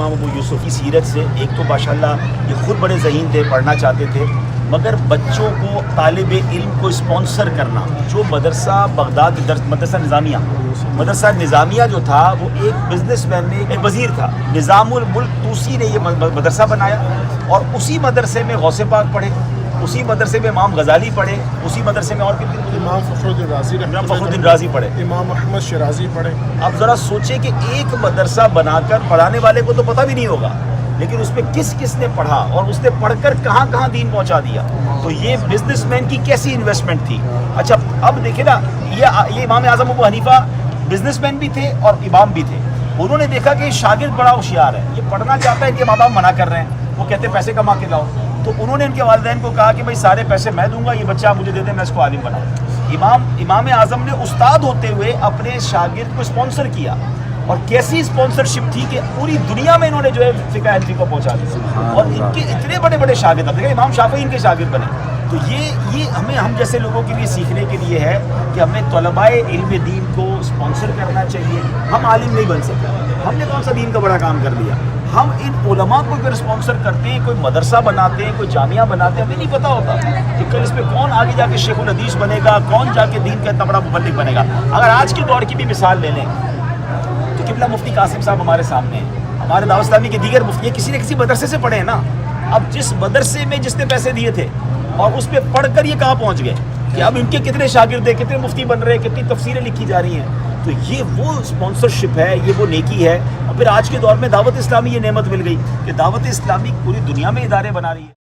امام ابو یوسف کی سیرت سے ایک تو ماشاءاللہ یہ خود بڑے ذہین تھے، پڑھنا چاہتے تھے، مگر بچوں کو طالب علم کو اسپانسر کرنا، جو مدرسہ بغداد مدرسہ نظامیہ جو تھا وہ ایک بزنس مین نے، ایک وزیر تھا، نظام الملک طوسی نے یہ مدرسہ بنایا، اور اسی مدرسے میں غوث پاک پڑھے، اسی مدرسے میں امام غزالی پڑھے، اسی مدرسے میں اور امام فخر الدین رازی پڑھے، امام احمد شیرازی پڑھے۔ اب ذرا سوچیں کہ ایک مدرسہ بنا کر پڑھانے والے کو تو پتہ بھی نہیں ہوگا، لیکن اس میں کس کس نے پڑھا اور اس نے پڑھ کر کہاں کہاں دین پہنچا دیا، تو یہ بزنس مین کی کیسی انویسٹمنٹ تھی۔ اچھا اب دیکھیں نا، یہ امام اعظم ابو حنیفہ بزنس مین بھی تھے اور امام بھی تھے، انہوں نے دیکھا کہ شاگرد بڑا ہوشیار ہے، یہ پڑھنا چاہتا ہے کہ ماں باپ منع کر رہے ہیں، وہ کہتے ہیں پیسے کما کے لاؤ، تو انہوں نے ان کے والدین کو کہا کہ بھائی سارے پیسے میں دوں گا، یہ بچہ مجھے دے دیں، میں اس کو عالم بناؤں۔ امام اعظم نے استاد ہوتے ہوئے اپنے شاگرد کو اسپانسر کیا، اور کیسی اسپانسرشپ تھی کہ پوری دنیا میں انہوں نے جو ہے فقہ حنفی کو پہنچا دیا، اور ان کے اتنے بڑے بڑے شاگرد، اب دیکھیں امام شافعی ان کے شاگرد بنے، تو یہ ہم جیسے لوگوں کے لیے سیکھنے کے لیے ہے کہ ہمیں طلباء علم دین کو اسپانسر کرنا چاہیے۔ ہم عالم نہیں بن سکتے، ہم نے کون سا دین کا بڑا کام کر لیا، ہم ان علماء کو اگر اسپانسر کرتے ہیں، کوئی مدرسہ بناتے ہیں، کوئی جامعہ بناتے ہیں، ہمیں نہیں پتہ ہوتا کہ کل اس پہ کون آگے جا کے شیخ الحدیث بنے گا، کون جا کے دین کا اتنا بڑا مبلغ بنے گا۔ اگر آج کے دور کی بھی مثال لے لیں تو قبلہ مفتی قاسم صاحب ہمارے سامنے ہیں، ہمارے دعوت اسلامی کے دیگر مفتی کسی نہ کسی مدرسے سے پڑھے ہیں نا، اب جس مدرسے میں جس نے پیسے دیے تھے اور اس پہ پڑھ کر یہ کہاں پہنچ گئے کہ اب ان کے کتنے شاگرد ہیں، کتنے مفتی بن رہے ہیں، کتنی تفسیریں لکھی جا رہی ہیں، تو یہ وہ اسپانسرشپ ہے، یہ وہ نیکی ہے۔ اور پھر آج کے دور میں دعوت اسلامی یہ نعمت مل گئی کہ دعوت اسلامی پوری دنیا میں ادارے بنا رہی ہے۔